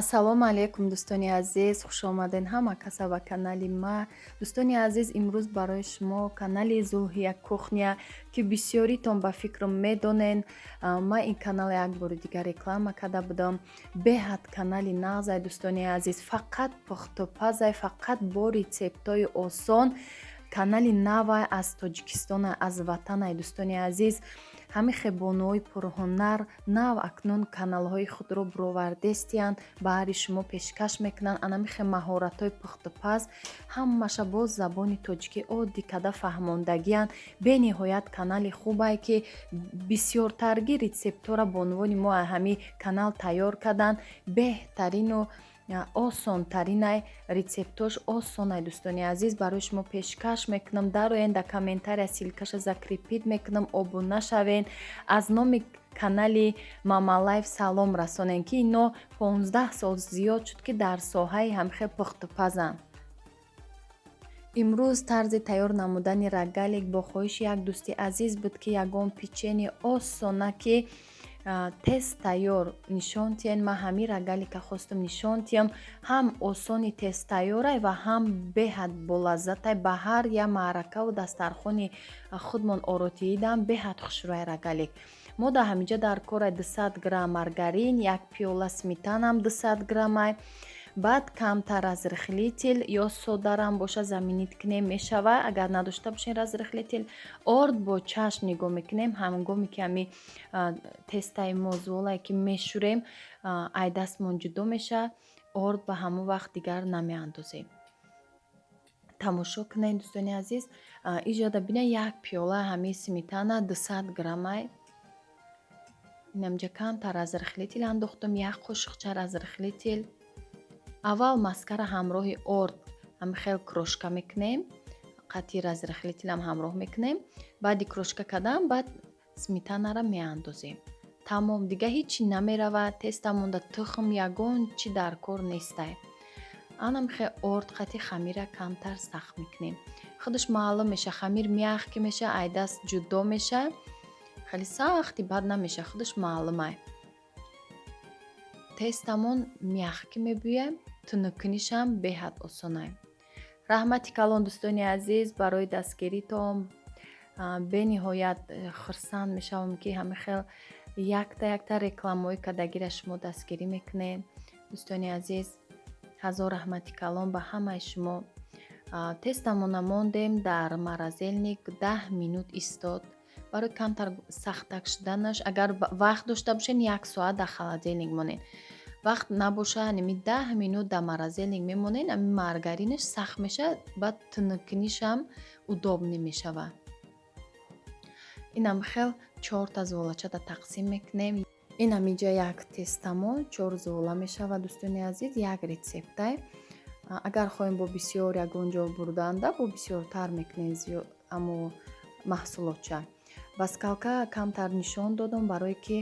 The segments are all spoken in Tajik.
Ассалому алайкум дӯстони азиз, хушомадед ҳама каса ба канали ма. Дӯстони азиз, имрӯз барои шумо канали Зулҳия кухня ки бисёритон ба фикрам медонен, ман ин канал як бори дигар реклама карда будам. Беҳад канали нағзай дӯстони азиз, фақат пухтупазай, фақат бо рецептҳои осон. Канали навай аз Тоҷикистонай, аз ватанай дӯстони азиз. Ҳамин хебонуҳои пурҳунар нав акнун каналҳои худро бировардестиянд, баҳри шумо пешкаш мекунанд. Анамихе маҳоратҳои пухтупаз ҳамаша бо забони тоҷикӣ оддӣ карда фаҳмондагиянд. Бениҳоят канали хубае ки бисёртарги рецептҳоро бо унвони мо ҳамин канал тайёр карданд. Беҳтарину осонтаринай рецептош осонай дӯстони азиз, барои шумо пешкаш мекунам. Дароен дар комментария силкаша закрепид мекунам, обуна шавен, аз номи канали Мама Лайф салом расонен ки ино 15 сол зиёд шуд ки дар соҳаи ҳамихе пухтупазанд. имрӯз тарзи тайёр намудани рогалик бо хоҳиши як дӯсти азиз буд ки ягон печени осона ки тест тайёр нишон тиҳем. ман ҳамин рогалика хостам нишон тиҳам. ҳам осони тест тайёрай ва ҳам беҳад болаззатай. ба ҳар як маъракаву дастархони худмон оротии дам беҳад хушрӯяй рогалик. мо дар ҳаминҷа дар корай 200 грамм маргарин, як пиёла сметанам 200 граммай. баъд камтар аз рихлитил ё содарам боша заминит кунем мешава. агар надошта бошен аз рихлитил орд бо чашм нигоҳ мекунем. ҳангоме ки ҳами тестаи мозуолае ки мешӯрем айдастмон ҷудо меша, орд ба ҳамон вақт дигар намеандозем. тамошо кунед дӯстони азиз. иҷода бина як пиёла ҳамин сметана 200 граммай. инамҷа камтар аз рихлитил андохтам, як қошиқча аз рихлитил. аввал маскара ҳамроҳи орд ҳамихел крошка мекунем. қатъир аз рихлитилам ҳамроҳ мекунем. баъди крошка кардан баъд сметанаро меандозем. тамом, дига ҳичи намеравад. теста монда тухм ягон чӣ дар кор нестай. анамихе орд қатъи хамира камтар сахт мекунем. худаш маълум меша, хамир мях ки меша айдаст ҷудо меша. хеле сахти бад намеша, худаш маълумай. тестамон мяхкӣ мебӯяд, тунукунишам беҳад осонай. раҳмати калон дӯстони азиз барои дастгиритон. бениҳоят хурсанд мешавам ки ҳамихел якта рекламаҳои кадагира шумо дастгирӣ мекунед. дӯстони азиз, ҳазор раҳмати калон ба ҳамаи шумо. тестамона мондем дар морозилник 10 минут истод. барои камтар сахтак шуданаш агар вақт дошта бошен 1 соат дар холодильник монед. вақт набоша ними 10 минут дар морозилник мемонен. ами маргаринаш сахт меша, баъд тунукунишам удоб намешава. инам хел 4 зуолачада тақсим мекунем. ин амиҷа як тестамон 4 зуола мешава дӯстони азиз, як рецептай. агар хоҳем бо бисёр ягон ҷо бурданда бо бисёртар мекунем амо маҳсулотча. ба скалка камтар нишон додам барое ки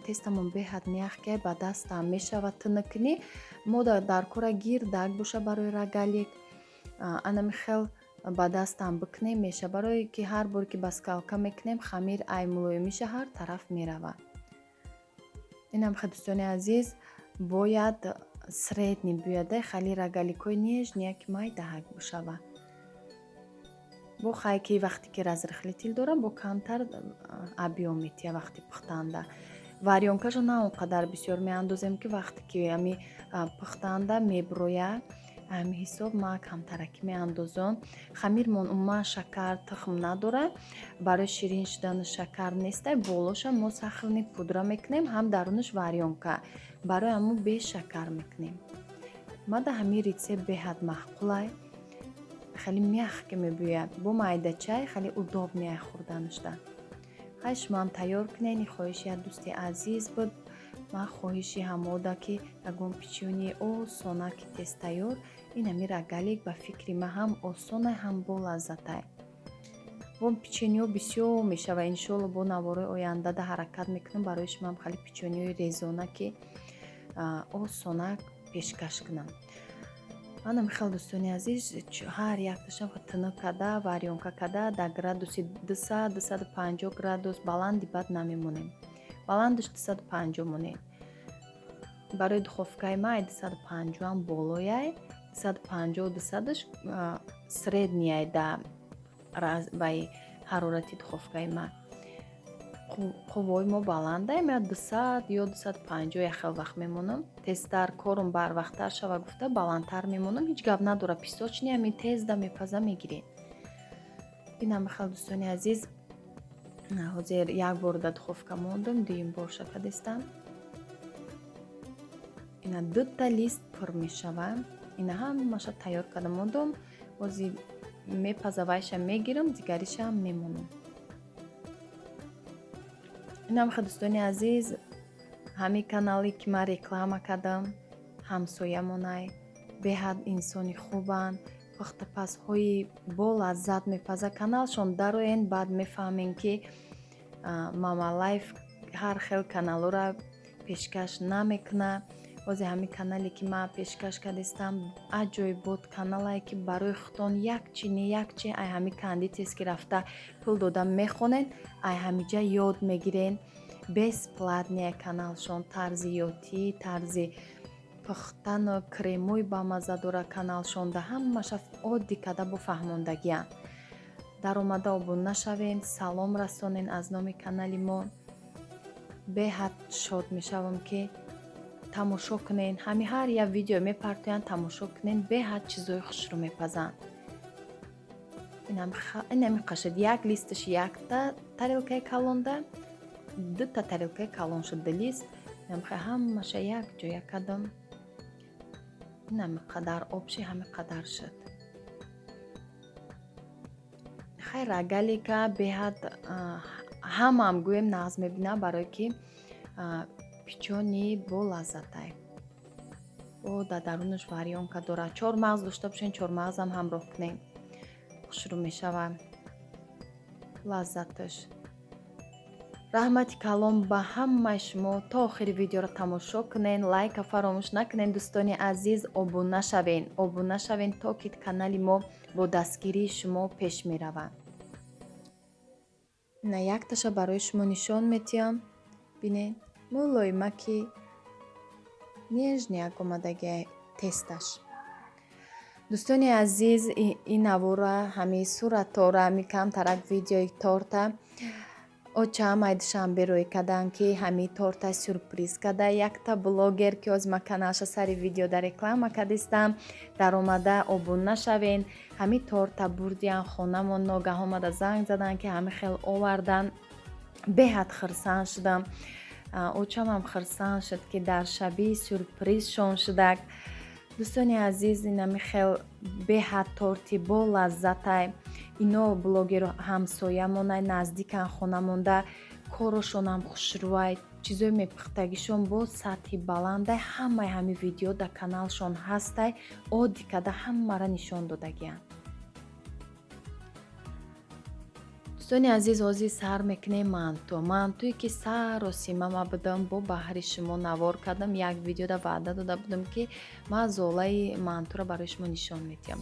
тестамон беҳад мяхкай ба дастам мешава. тунукунӣ мо дар кора гирдак боша барои рогалик. анамихел ба дастам бикунем меша, барое ки ҳар бор ки ба скалка мекунем хамир ай мулоимиша ҳар тараф мерава. инамихел дӯстони азиз бояд средни бӯяда, хали рогаликҳои нежния ки майдаҳак бошава. бо хай ки вақте ки разрихлитил дора бо камтар объем метия вақти пухтанда. варёнкаша на он қадар бисёр меандозем ки вақте ки ами пухтанда меброя. ҳамин ҳисоб ма камтараки меандозам. хамирмон умуман шакар тухм надора. барои ширин шудани шакар нестай. болоша мо сахарни пудра мекунем, ҳам дарунаш варёнка. барои ҳамон бешакар мекунем. мада ҳамин рецепт беҳад маъқулай. хеле мяхкӣ мебӯяд. бо майдачай хеле удоб меяй хӯрданашда. хай шумоам тайёр кунед. ин хоҳиши як дӯсти азиз буд. ман хоҳиши ҳамода ки ягон печёни осона ки тест тайёр. ин ҳамин рогалик ба фикри ман ҳам осонай, ҳам болаззатай. бо печениҳо бисёр мешава. иншоалло бо навораи ояндада ҳаракат мекунам барои шумоам хеле печениҳои резона ки осона пешкаш кунам. манам хел дӯстони азиз ҳар якташам тунук карда варёнка карда дар градуси 200-250 градус баланди бад намемонем. баландаш 250 монед. барои духовкаи ма 250 болояй, 250-200-ш среднияй да вай ҳарорати духовкаи ма. қуввои мо баланда, ма 200 ё 250 яхел вақт мемонам. Тезтар корум барвақттар шава гуфта баландтар мемонам. Ҳеҷ гап надора, песочни ҳамин тезда мепаза мегирем. Ин ҳамахел дӯстони азиз, ҳозир як бор да духовка мондам, дуюм бор шакадистам. Ина 2 лист пур мешава. Ина ҳамаша тайёр карда мондам. Ҳозир мепаза вайша мегирам, дигариша мемонам. Ин ҳамахел дӯстони азиз, ҳамин канале ки ман реклама кардам, ҳамсоямонай беҳад инсони хубанд. пухтапазҳои бо лаззат мепаза. Каналшон дароен, баъд мефаҳмем ки Мама Лайф ҳар хел каналора пешкаш намекуна. ҳозир ҳамин канале ки ман пешкаш кардистам аҷоибот каналае ки барои худтон якчи ай ҳамин кандидест ки рафта пул дода мехонен, ай ҳамиҷа ёд мегирен. Бесплатния каналшон, тарзи ётӣ, тарзи пухтану кремои бамаза дора каналшон, да ҳамаша оддӣ карда бо фаҳмондагиян. Даромада обуна шавен, салом расонен аз номи канали мо. Беҳад шод мешавам ки тамошо кунен. Ҳами ҳар як видео мепартоянд, тамошо кунен, беҳад чизои хушрӯ мепазанд. Инами қашид, як листаш якта тарелкаи калонда, 2 тарелкаи калон шуд, 2 лист. Инамхе ҳамаша як ҷоя кардам. Инами қадар обши ҳами қадар шуд. Хайр агалика беҳад ҳамаам гӯем нағз мебинам, барое ки пичони бо лаззатай. О да дарунаш варёнка дора. 4 мағз дошта бошен, 4 мағзам ҳамроҳ кунем. хушрӯ мешава лаззаташ. раҳмати калон ба ҳамаи шумо. То охири видеоро тамошо кунен, лайка фаромӯш накунен. дӯстони азиз, обуна шавен, то ки канали мо бо дастгирии шумо пеш меравад. ина якташа барои шумо нишон метиҳам. бинед мулоимаки нежняк омадаги тесташ. дӯстони азиз, ин навора ҳамин суратора, ҳамин камтарак видеои торта очаам айдишам берои кадан ки ҳамин торта сюрприз када якта блогер ки оз ма каналша сари видео да реклама кадистам. даромада обуна шавен. ҳамин торта бурдиян хонамон, ногаҳон мада занг задан ки ҳамин хел овардан. беҳад хирсан шудам. очамам хирсан шуд ки дар шаби сюрпризшон шудак. дӯстони азиз, инами хел беҳад торти бо лаззатай. ино блогер ҳамсоямонай, наздикан хонамонда, корошонам хушрӯай, чизои мепухтагишон бо сатҳи баландай. ҳамаи ҳамин видео да каналшон ҳастай, оддӣ карда ҳамара нишон додагиян. дӯстони азиз, ҳозир сар мекунем мантӯе ки саросимама будам, бо баҳри шумо навор кардам. як видеода ваъда дода будам ки ман золаи мантӯро барои шумо нишон медиҳам.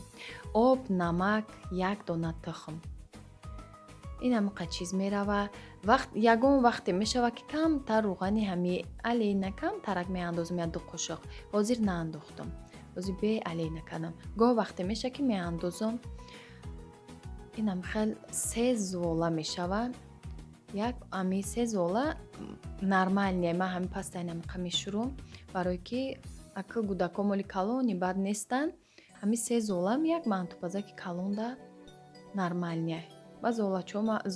об, намак, як дона тухм. ин ҳамақа чиз мерава. ягон вақте мешава ки камтар рӯғани ҳами алейна камтарак меандозам, я 2 қошоқ. ҳозир наандохтам. ҳозир бе алейна кардам. гоҳ вақте меша ки меандозам. инам хел 3 зуола мешава. як ами 3 зуола нормальния, ма ҳами паста инам қа мешурум, барое ки акл гудако моли калони бад нестан. ҳами 3 зуолам як мантупазаки калонда нормальния. ба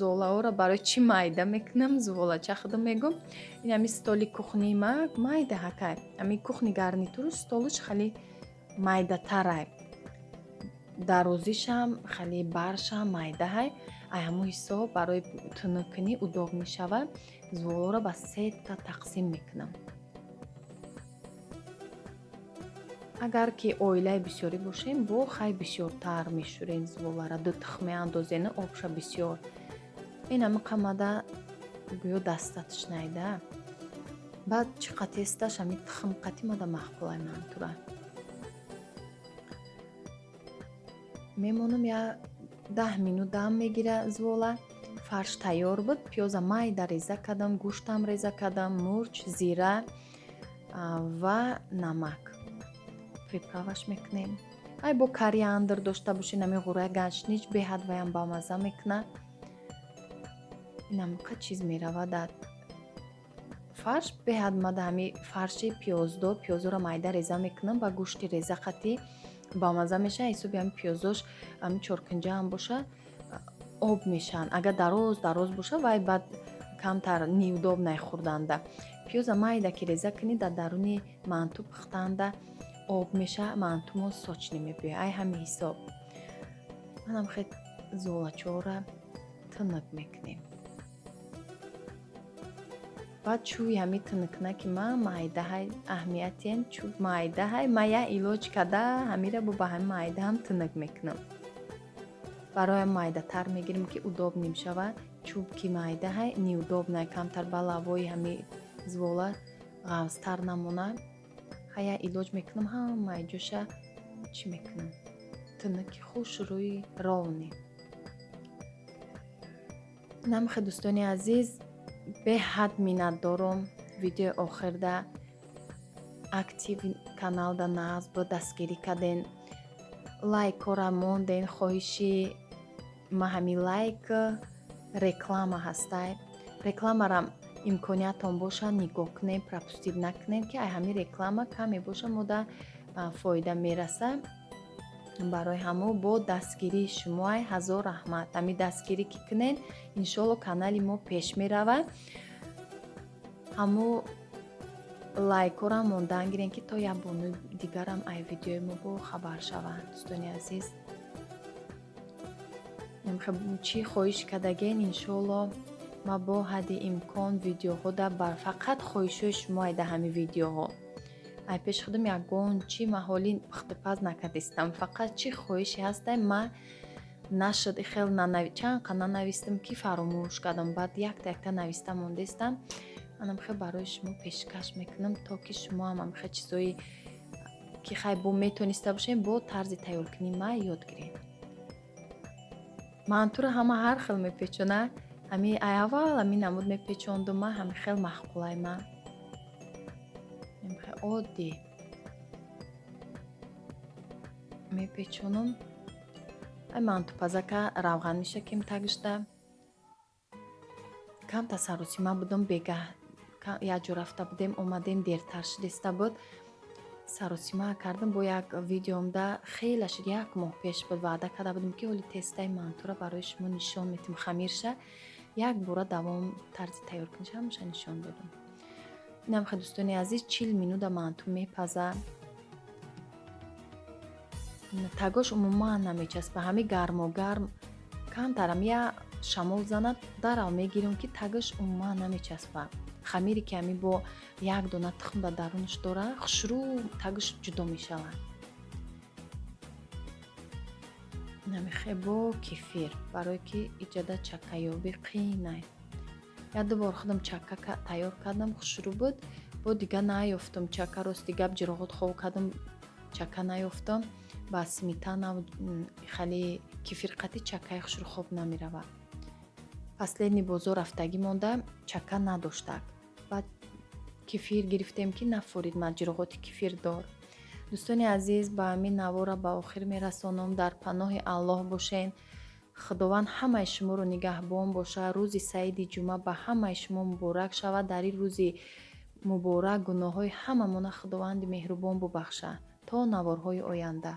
зуолаҳоро барои чӣ майда мекунам, зуолача худам мегум. ин ҳами столи кухни ма майда ҳакай. ҳами кухни гарнитуру столиш хеле майдатарай. дарозишам хеле баршам майдаҳай. ай ҳамун ҳисоб барои тунукунӣ удоб мешавад. зуолаҳоро ба 3 та тақсим мекунам. агар ки оилаи бисёрӣ бошем, бо хай бисёртар мешӯрем зуоларо. 2 тухм меандозем, обша бисёр. ин ҳама қамада гӯё даста тишнайда. баъд чӣ қатесташ ҳами тухм қати мада махқулай мантура. мемонам я 10 минут дам мегира зуола. фарш тайёр буд. пиёза майда реза кардам, гӯштам реза кардам, мурч, зира, ва намак приправаш мекунем. ай бо кориандр дошта бошед, ами ғураи ганчнич беҳад ваям бамаза мекунад. инам қа чиз меравад дар фарш беҳад. ма дар ҳами фарши пиёздор пиёзора майда реза мекунам, ба гӯшти реза қати бамаза мешавад. ҳисоби ҳами пиёзош ҳами чоркунҷа ҳам боша об мешаванд. агар дароз боша вай баъд камтар нивдоб найхӯрданда. пиёза майда ки реза кунӣ дар даруни манту пухтанда об меша, мантумо сочни мебиёяд. ай ҳами ҳисоб. манам хел золачора тинук мекунем. баъд чӯби ҳами тинукнаки ма майдаҳай аҳамиятием чӯб майдаҳай. ма як илоҷ карда ҳамира бо ба ҳами майда ҳам тинук мекунам. бароям майдатар мегирем ки удоб немешавад. чӯб ки майдаҳай нивдоб най камтар ба лавои ҳами звола ғавзтар намонад. ҳая илоҷ мекунам ҳамаи ҷоша чӣ мекунам тинуки хушрӯи ровне. намхе дӯстони азиз, беҳад миннатдорам видеои охирда актив каналда нағз ба дастгирӣ карден, лайкора монден. хоҳиши ма ҳами лайк реклама ҳастай. рекламарам имкониятон боша нигоҳ кунем, пропустид накунем ки ай ҳами реклама каме боша мода фоида мераса. барои ҳамо бо дастгирии шумоай ҳазор раҳмат. ҳами дастгирӣ ки кунен иншоалло канали мо пеш меравад. ҳамо лайкорам мондан гирен ки то як бону дигарам ай видеои мо бо хабар шаванд. дӯстони азиз, чӣ хоҳиш кардаген иншоалло ма бо ҳадди имкон видеоҳо да бар фақат хоҳишҳои шумо айда ҳами видеоҳо. ай пеш худам ягон чӣ маҳоли пухтупаз накардистам. фақат чӣ хоҳиши ҳастай ма нашуд хел чанд қа нанавистам ки фаромӯш кардам. баъд якта нависта мондистам. манам хел барои шумо пешкаш мекунам то ки шумо ҳам хел чизои ки хай бо метониста бошем бо тарзи тайёркунӣ ма ёд гирем. мантура ҳама ҳар хел мепечонад. ҳами ай аввал ҳами намуд мепечондум ма ҳами хел маҳқулай ма. оддӣ мепечонам. ай мантупазака равған меша ким тагишта. камта саросима будам бегаҳ як ҷо рафта будем омадем дертар шудиста буд. саросима кардам бо як видеомда хеле шуд. як моҳ пеш буд. ваъда карда будам ки оли тестаи мантура барои шумо нишон метим хамирша. як бора давом тарзи тайёркуниша ҳамаша нишон додам. инам хе дӯстони азиз 40 минута манту мепаза. тагош умуман намечаспа. ҳами гармогарм камтарам я шамол занад дарав мегирам ки тагош умуман намечаспа. хамире ки ҳами бо як дона тухм ба дарунаш дора хушрӯ тагош ҷудо мешавад. намехе бо кефир барое ки иҷода чаккаёбӣ қиинай. як ду бор худам чакка тайёр кардам, хушрӯ буд. бо дига наёфтам чакка. рости гап ҷироғот хов кардам, чакка наёфтам. ба сметана хали кефир қати чаккаи хушрӯ хоб намеравад. последни бозор рафтагӣ монда чакка надоштак. баъд кефир гирифтем ки нафурид ма ҷироғоти кефирдор. дӯстони азиз, ба ҳамин навора ба охир мерасонам. дар паноҳи аллоҳ бошен. худованд ҳамаи шуморо нигаҳбон боша. рӯзи саиди ҷумъа ба ҳамаи шумо муборак шавад. дар ин рӯзи муборак гуноҳҳои ҳамамона худованди меҳрубон бубахшад. то наворҳои оянда.